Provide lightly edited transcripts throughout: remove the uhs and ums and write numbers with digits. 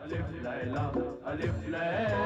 अलिफ लैला अलिफ लैला।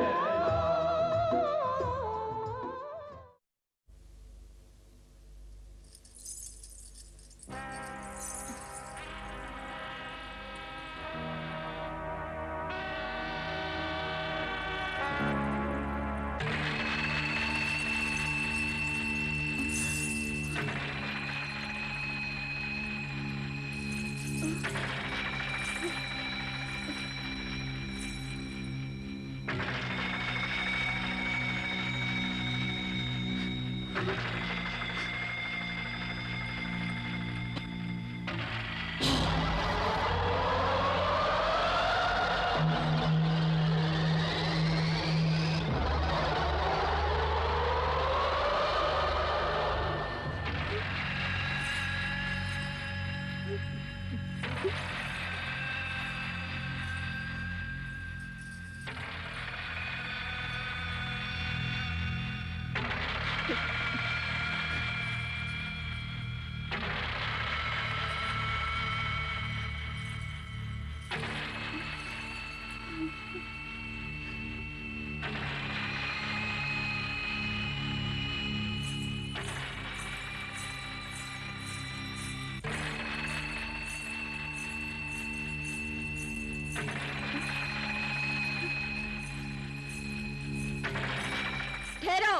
ठहरो।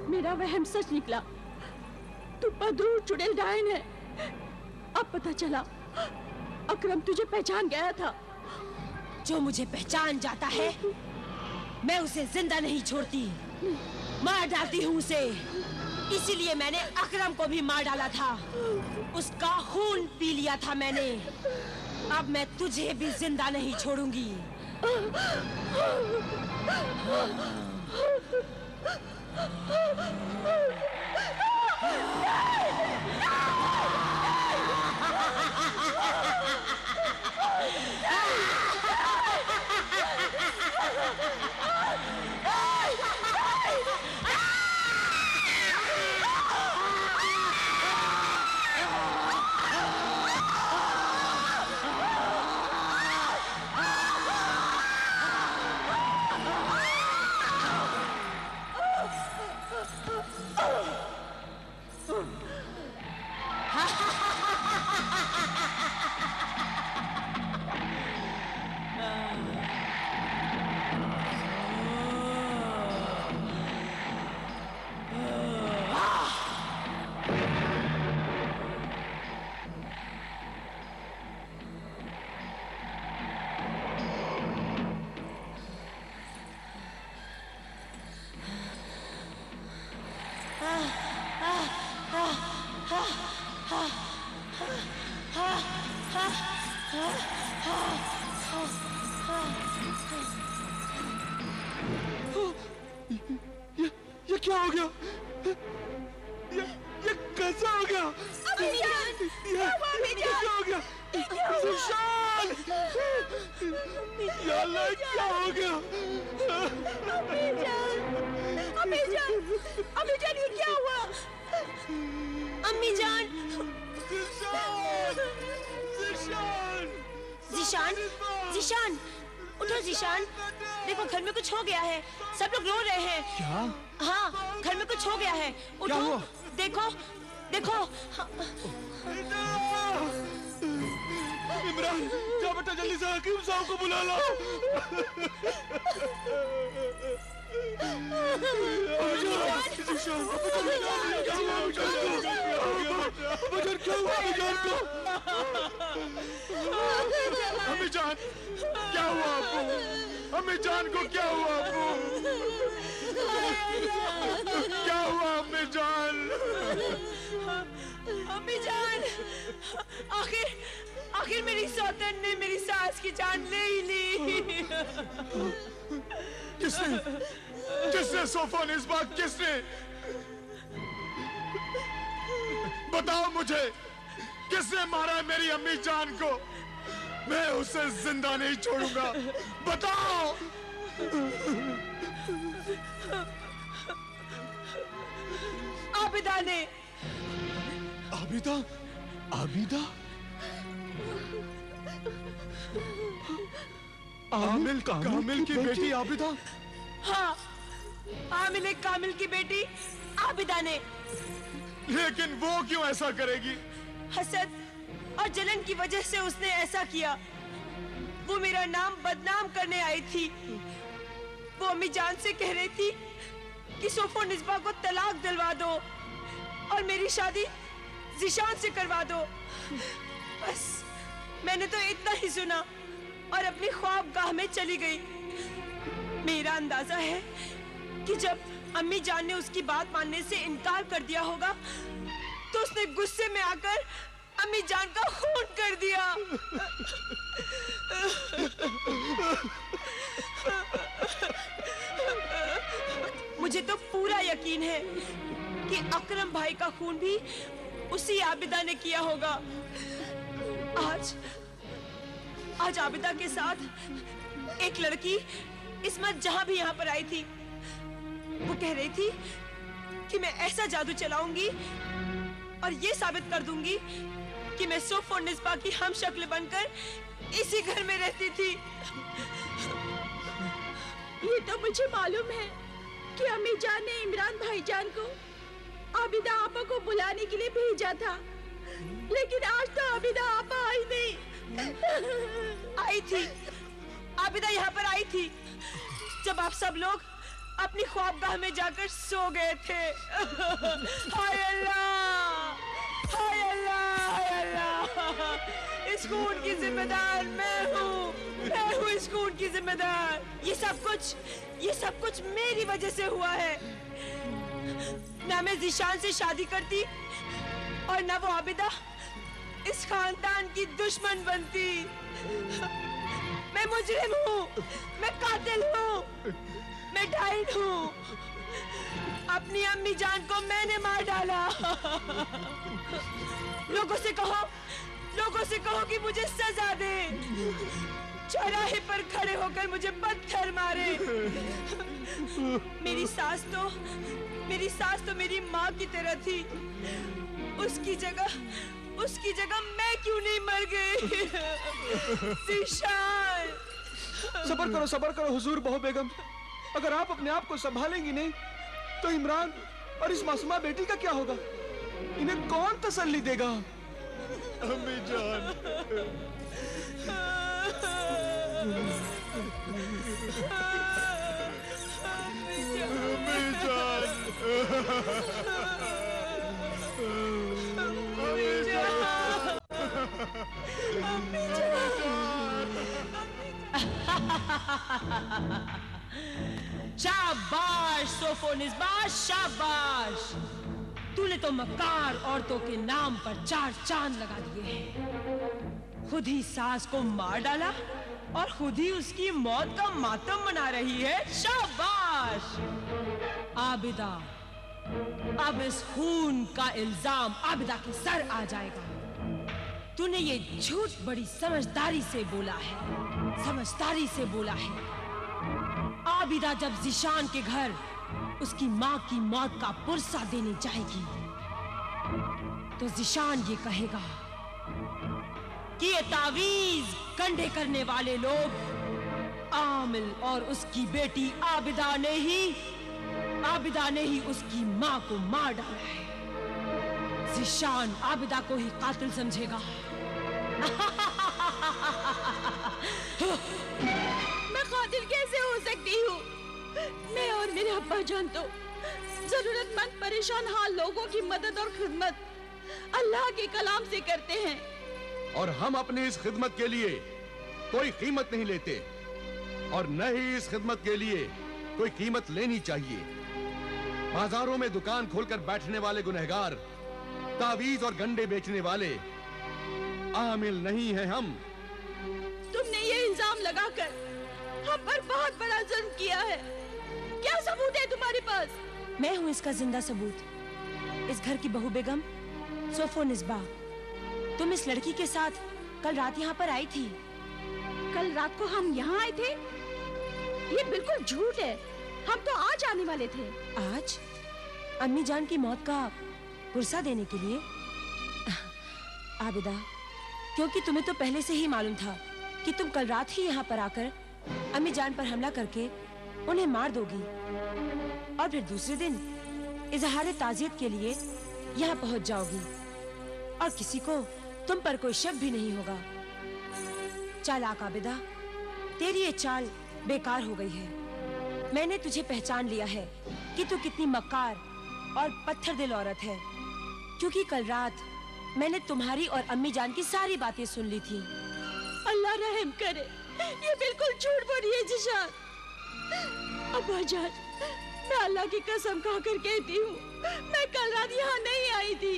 मेरा वहम सच निकला। तू बदरू चुड़ैल डायन है। अब पता चला अकरम तुझे पहचान गया था। जो मुझे पहचान जाता है मैं उसे जिंदा नहीं छोड़ती, मार डालती हूँ उसे। इसीलिए मैंने अकरम को भी मार डाला था, उसका खून पी लिया था मैंने। अब मैं तुझे भी जिंदा नहीं छोड़ूंगी। ये क्या हो गया? ये कैसा हो गया? ये क्या हो गया? ज़ीशान! या अल्लाह, क्या हो गया? अम्मी जान, ये क्या हुआ? अम्मी जान! ज़ीशान, उठो ज़ीशान। देखो घर में कुछ हो गया है, सब लोग रो रहे हैं। क्या? हाँ, घर में कुछ हो गया है। उठो, देखो। इमरान, जा बेटा, जल्दी से हकीम साहब को बुला लो। अम्मी जान, क्या हुआ आपको? अम्मी जान को क्या हुआ आपको? क्या हुआ अम्मी जान? अम्मी जान, आखिर मेरी सौतन ने मेरी सास की जान ले ही ली। किसने? किसने सोफोनिस्बा, किसने? बताओ मुझे, किसने मारा है मेरी अम्मी जान को? मैं उसे जिंदा नहीं छोड़ूंगा, बताओ। आबिदा ने। आबिदा? आबिदा? आमिल कामिल की बेटी आबिदा? हाँ, आमिल कामिल की बेटी आबिदा ने। लेकिन वो क्यों ऐसा करेगी? हसद और जलन की वजह से उसने ऐसा किया। वो मेरा नाम बदनाम करने आई थी। वो अम्मी जान से कह रही थी कि सोफोनिस्बा को तलाक दिलवा दो और मेरी शादी ज़िशान से करवा दो। बस मैंने तो इतना ही सुना और अपनी ख्वाबगाह में चली गई। मेरा अंदाजा है कि जब अम्मी जान ने उसकी बात मानने से इनकार कर दिया होगा तो उसने गुस्से में आकर अम्मी जान का खून कर दिया। मुझे तो पूरा यकीन है कि अकरम भाई का खून भी उसी आबिदा ने किया होगा। आज आबिदा के साथ एक लड़की इस्मत जहां भी यहाँ पर आई थी। वो कह रही थी कि मैं ऐसा जादू चलाऊंगी और ये साबित कर दूंगी कि मैं सोफोनिस्बा की हमशक्ल बनकर इसी घर में रहती थी। ये तो मुझे मालूम है कि अम्मी जान ने इमरान भाईजान को आबिदा आपा को बुलाने के लिए भेजा था, लेकिन आज तो आबिदा आपा आई नहीं। आई थी, आबिदा यहाँ पर आई थी जब आप सब लोग अपनी ख्वाबगाह में जाकर सो गए थे। हाय अल्लाह, हाय अल्लाह, हाय अल्लाह। इस खून की जिम्मेदार मैं हूँ इस खून की जिम्मेदार। ये सब कुछ मेरी वजह से हुआ है। ना मैं ज़िशान से शादी करती और ना वो आबिदा इस खानदान की दुश्मन बनती। मैं मुजरिम हूँ, मैं कातिल हूँ, मैं डाइन हूँ। अपनी अम्मी जान को मैंने मार डाला। लोगों से कहो कि मुझे सजा दे। चौराहे पर खड़े होकर मुझे पत्थर मारे। मेरी सास तो मेरी माँ की तरह थी। उसकी जगह मैं क्यों नहीं मर गई? ज़िशान। सबर करो हुजूर बहू बेगम। अगर आप अपने आप को संभालेंगी नहीं तो इमरान और इस मासूमा बेटी का क्या होगा? इन्हें कौन तसल्ली देगा? अम्मी जान, अम्मी जान, शाबाश सोफोनिस्बा, शाबाश। तूने तो मक्कार औरतों के नाम पर 4 चांद लगा दिए हैं। खुद ही सास को मार डाला और खुद ही उसकी मौत का मातम मना रही है। शाबाश आबिदा। अब इस खून का इल्जाम आबिदा के सर आ जाएगा। तूने ये झूठ बड़ी समझदारी से बोला है। आबिदा जब ज़िशान के घर उसकी माँ की मौत का पुरसा देने जाएगी तो ज़िशान ये कहेगा कि ये तावीज कंधे करने वाले लोग आमिल और उसकी बेटी आबिदा ने ही उसकी माँ को मार डाला है। ज़िशान आबिदा को ही कातिल समझेगा। मैं कातिल कैसे हो सकती हूँ? मैं और मेरे अब्बा जान तो जरूरतमंद परेशान हाल लोगों की मदद और खिदमत अल्लाह के कलाम से करते हैं। और हम अपनी इस खिदमत के लिए कोई कीमत नहीं लेते और न ही इस खिदमत के लिए कोई कीमत लेनी चाहिए। बाजारों में दुकान खोलकर बैठने वाले गुनहगार, तावीज और गंडे बेचने वाले आमिल नहीं हैं हम। तुमने ये इल्जाम लगाकर हम पर बहुत बड़ा जुल्म किया है। क्या सबूत है तुम्हारे पास? मैं हूँ इसका जिंदा सबूत। इस घर की बहू बेगम सोफो निस्बा, तुम इस लड़की के साथ कल रात यहाँ पर आई थी। कल रात को हम यहाँ आए थे? ये बिल्कुल झूठ है। हम तो आज आने वाले थे। आज अम्मी जान की मौत का पुरसा देने के लिए? आबिदा, क्योंकि तुम्हें तो पहले से ही मालूम था कि तुम कल रात ही यहाँ पर आकर अम्मी जान पर हमला करके उन्हें मार दोगी और फिर दूसरे दिन इजहार ताज़ियत के लिए यहाँ पहुँच जाओगी और किसी को तुम पर कोई शक भी नहीं होगा। चालाक आबिदा, तेरी ये चाल बेकार हो गई है। मैंने तुझे पहचान लिया है कि तू कितनी मक्कार और पत्थर दिल औरत है, क्योंकि कल रात मैंने तुम्हारी और अम्मी जान की सारी बातें सुन ली थी। अल्लाह रहम करे, ये बिल्कुल झूठ बोल रही है जिशान। अब्बा जान, मैं अल्लाह की कसम खाकर कहती हूँ, मैं कल रात यहाँ नहीं आई थी।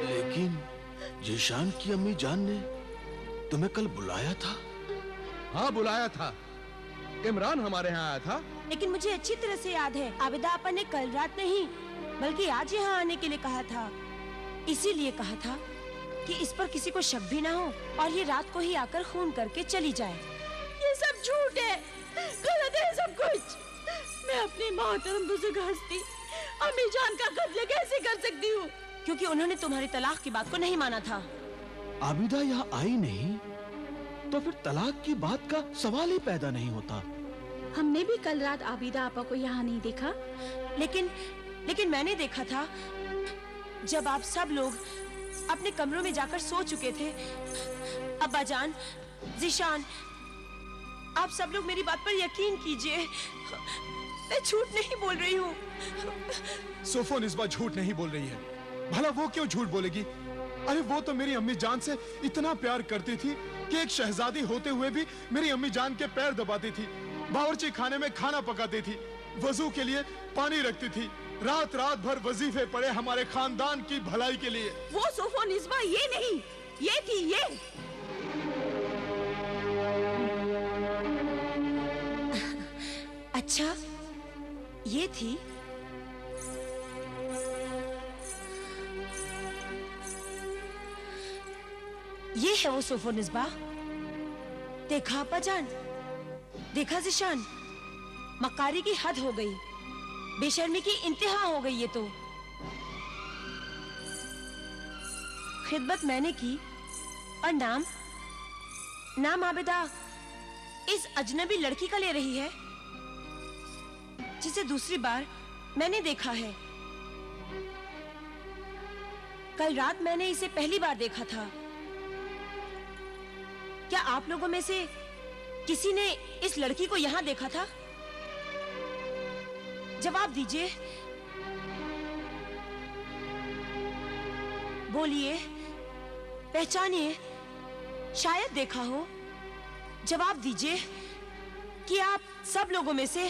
लेकिन जीशान की अम्मी जान ने तुम्हें कल बुलाया था। हाँ, बुलाया था। इमरान हमारे यहाँ आया था। लेकिन मुझे अच्छी तरह से याद है, आबिदा आपा ने कल रात नहीं बल्कि आज यहाँ आने के लिए कहा था। इसीलिए कहा था कि इस पर किसी को शक भी ना हो और ये रात को ही आकर खून करके चली जाए। ये सब झूठ है, गलत है सब कुछ। मैं अपनी मोहतरम बुजुर्ग हस्ती अम्मी जान का कत्ल कैसे कर सकती हूँ? क्योंकि उन्होंने तुम्हारी तलाक की बात को नहीं माना था। आबिदा यहाँ आई नहीं तो फिर तलाक की बात का सवाल ही पैदा नहीं होता। हमने भी कल रात आबिदा आपा को यहाँ नहीं देखा। लेकिन मैंने देखा था जब आप सब लोग अपने कमरों में जाकर सो चुके थे। अब्बा जान, जिशान, आप सब लोग मेरी बात पर यकीन कीजिए, मैं झूठ नहीं बोल रही हूँ। सोफो निस्बा झूठ नहीं बोल रही है। भला वो क्यों झूठ बोलेगी? अरे वो तो मेरी अम्मी जान से इतना प्यार करती थी कि एक शहजादी होते हुए भी मेरी अम्मी जान के पैर दबाती थी, बावर्ची खाने में खाना पकाती थी, वजू के लिए पानी रखती थी, रात रात भर वजीफे पड़े हमारे खानदान की भलाई के लिए। वो सोफो निस्बा ये नहीं, ये थी ये। अच्छा, ये थी? ये है वो सोफो निस्बा। देखा अब्बा जान, देखा जिशान, मक्कारी की हद हो गई, बेशर्मी की इंतहा हो गई। ये तो खिदमत मैंने की और नाम आबिदा इस अजनबी लड़की का ले रही है जिसे दूसरी बार मैंने देखा है। कल रात मैंने इसे पहली बार देखा था। क्या आप लोगों में से किसी ने इस लड़की को यहाँ देखा था? जवाब दीजिए, बोलिए, पहचानिए, शायद देखा हो। जवाब दीजिए कि आप सब लोगों में से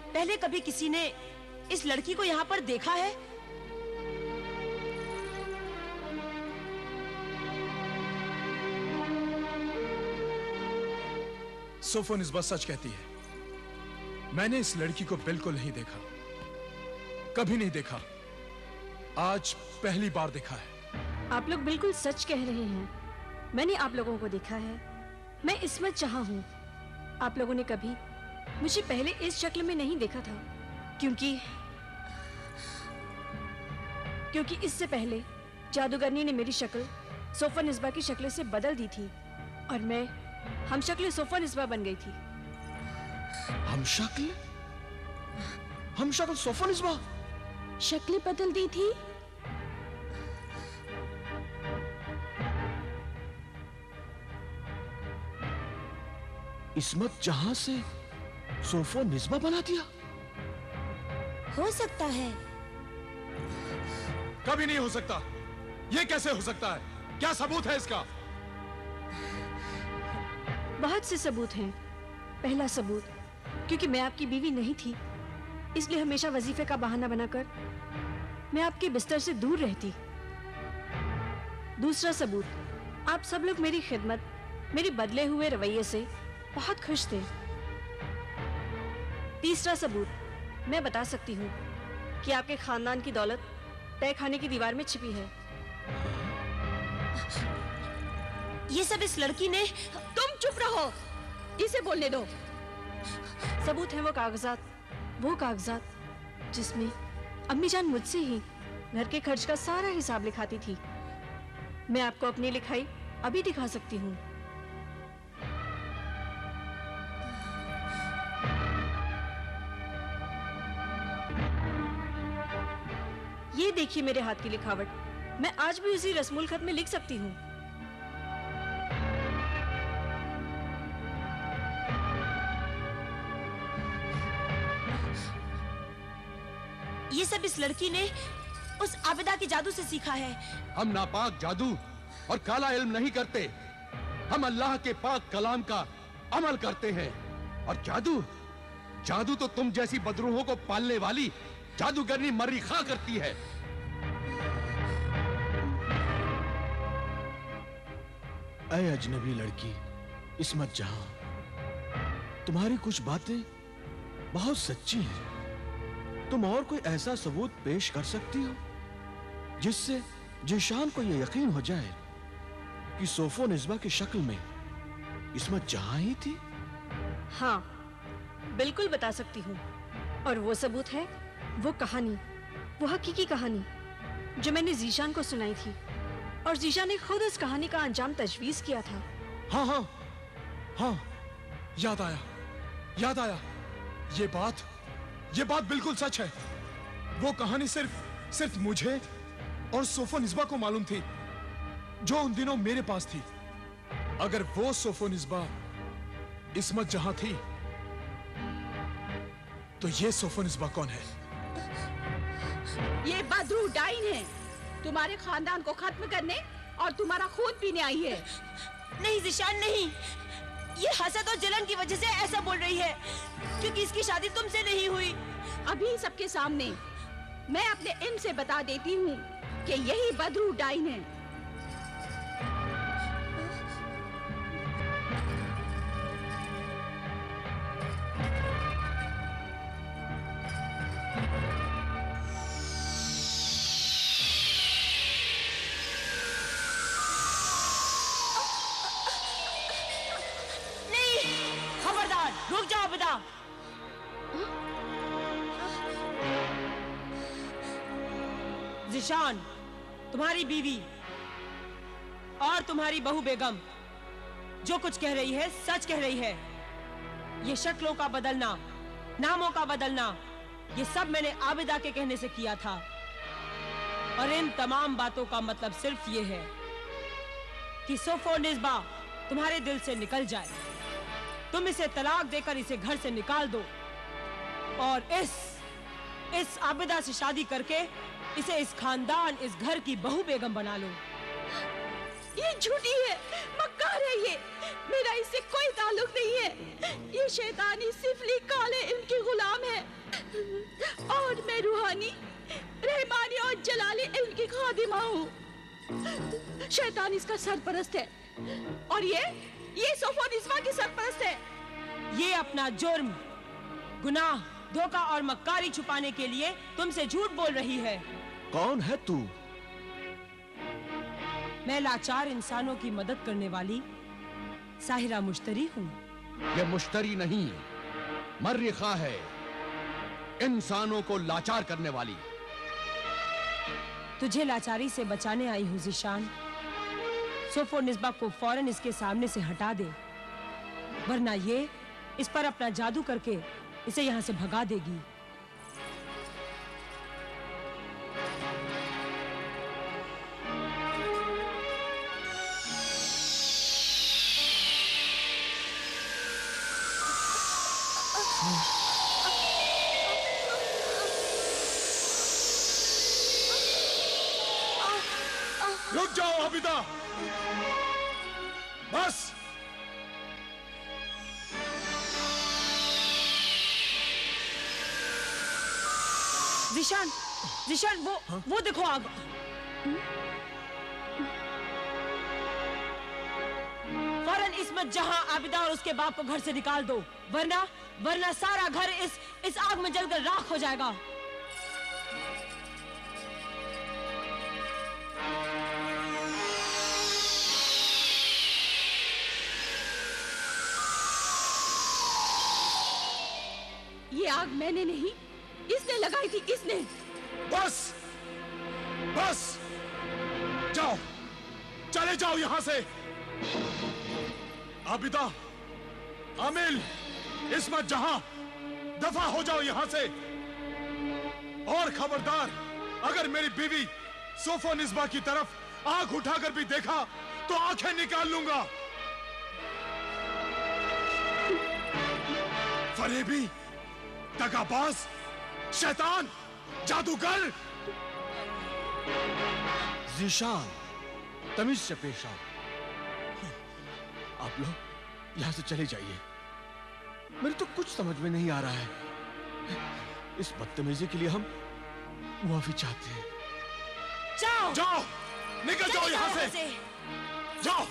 पहले कभी किसी ने इस लड़की को यहाँ पर देखा है? सोफो निस्बा सच कहती है। मैंने इस लड़की को बिल्कुल नहीं देखा, कभी नहीं देखा। आज पहली बार देखा है। आप लोग बिल्कुल सच कह रहे हैं। मैंने आप लोगों को देखा है। मैं इस्मत जहां हूँ। आप लोगों ने कभी मुझे पहले इस शक्ल में नहीं देखा था, क्योंकि इससे पहले जादूगरनी ने मेरी शक्ल सोफा निस्बा की शक्ल से बदल दी थी और मैं हम शक्ल सोफा निस्बा बन गई थी। हम शक्ल सोफो निस्बा? शक्ल बदल दी थी? इस्मत जहां से सोफो निस्बा बना दिया? हो सकता है। कभी नहीं हो सकता। ये कैसे हो सकता है? क्या सबूत है इसका? बहुत से सबूत हैं। पहला सबूत, क्योंकि मैं आपकी बीवी नहीं थी, इसलिए हमेशा वजीफे का बहाना बनाकर मैं आपके बिस्तर से दूर रहती। दूसरा सबूत, आप सब लोग मेरी खिदमत, मेरे बदले हुए रवैये से बहुत खुश थे। तीसरा सबूत, मैं बता सकती हूँ कि आपके खानदान की दौलत तय खाने की दीवार में छिपी है। ये सब इस लड़की ने। तुम चुप रहो, इसे बोलने दो। सबूत है वो कागजात जिसमें अम्मी जान मुझसे ही घर के खर्च का सारा हिसाब लिखाती थी। मैं आपको अपनी लिखाई अभी दिखा सकती हूँ। ये देखिए मेरे हाथ की लिखावट, मैं आज भी उसी रस्मुल खत में लिख सकती हूँ। ये सब इस लड़की ने उस आबिदा के जादू से सीखा है। हम नापाक जादू और काला इल्म नहीं करते, हम अल्लाह के पाक कलाम का अमल करते हैं। और जादू तो तुम जैसी बदरूहों को पालने वाली जादूगरनी मर्रिखा करती है। ऐ अजनबी लड़की इस्मत जहां, तुम्हारी कुछ बातें बहुत सच्ची हैं। तुम और कोई ऐसा सबूत पेश कर सकती हो जिससे जीशान को यह यकीन हो जाए कि सोफो निस्बा की शक्ल में इस्मत जहां ही थी? हाँ, बिल्कुल बता सकती हूँ। और वो सबूत है वो कहानी, वो हकीकी कहानी जो मैंने जीशान को सुनाई थी। और जीशान ने खुद इस कहानी का अंजाम तजवीज किया था। हाँ, याद आया। ये बात बिल्कुल सच है। वो कहानी सिर्फ मुझे और सोफो निस्बा को मालूम थी, जो उन दिनों मेरे पास थी। अगर वो सोफो निस्बा इस्मत जहां थी, तो ये सोफो निस्बा कौन है? ये बदरू डाइन है, तुम्हारे खानदान को खत्म करने और तुम्हारा खून पीने आई है। नहीं जीशान नहीं, ये हसद और जलन की वजह से ऐसा बोल रही है, क्योंकि इसकी शादी तुमसे नहीं हुई। अभी सबके सामने मैं अपने इल्म से बता देती हूँ कि यही बदरू डाइन है। नहीं, खबरदार, रुक जाओ आबिदा। जीशान, तुम्हारी बीवी और तुम्हारी बहू बेगम जो कुछ कह रही है सच कह रही है। ये शक्लों का बदलना, नामों का बदलना, ये सब मैंने आबिदा के कहने से किया था। और इन तमाम बातों का मतलब सिर्फ ये है कि सोफो निस्बा तुम्हारे दिल से निकल जाए। तुम इसे तलाक देकर इसे घर से निकाल दो और इस आबिदा से शादी करके इसे इस खानदान, इस घर की बहू बेगम बना लो। ये झूठी है, मक्कार है ये। मेरा इससे कोई ताल्लुक नहीं है। ये शैतानी सिफली काले इनकी गुलाम है और मैं रूहानी, रहमानी और जलाली इल्म की खादिमा हूँ। शैतान इसका सरपरस्त है और ये सोफो निस्बा की सरपरस्त है। ये अपना जुर्म, गुनाह, धोखा और मक्कारी छुपाने के लिए तुमसे झूठ बोल रही है। कौन है तू? मैं लाचार इंसानों की मदद करने वाली साहिरा मुश्तरी हूँ। ये मुश्तरी नहीं, मर्रिखा है, इंसानों को लाचार करने वाली। तुझे लाचारी से बचाने आई हूँ जीशान। सोफो निस्बा को फौरन इसके सामने से हटा दे, वरना ये इस पर अपना जादू करके इसे यहाँ से भगा देगी। रुक जाओ आबिदा, बस। जीशान, वो देखो आग। फौरन इस्मत जहां, आबिदा और उसके बाप को घर से निकाल दो, वरना सारा घर इस आग में जलकर राख हो जाएगा। ये आग मैंने नहीं, इसने लगाई थी। किसने? बस बस, जाओ, चले जाओ यहां से। आबिदा, आमिल, इस्मत जहां, दफा हो जाओ यहां से। और खबरदार, अगर मेरी बीवी सोफो निस्बा की तरफ आंख उठाकर भी देखा तो आंखें निकाल लूंगा। फरेबी, दगाबाज, शैतान, जादूगर। जीशान, तमीज से पेश आओ। आप लोग यहां से चले जाइए। मेरे तो कुछ समझ में नहीं आ रहा है। इस बदतमीजी के लिए हम मुआफी चाहते हैं। जाओ, जाओ, निकल जाओ यहां से। से जाओ।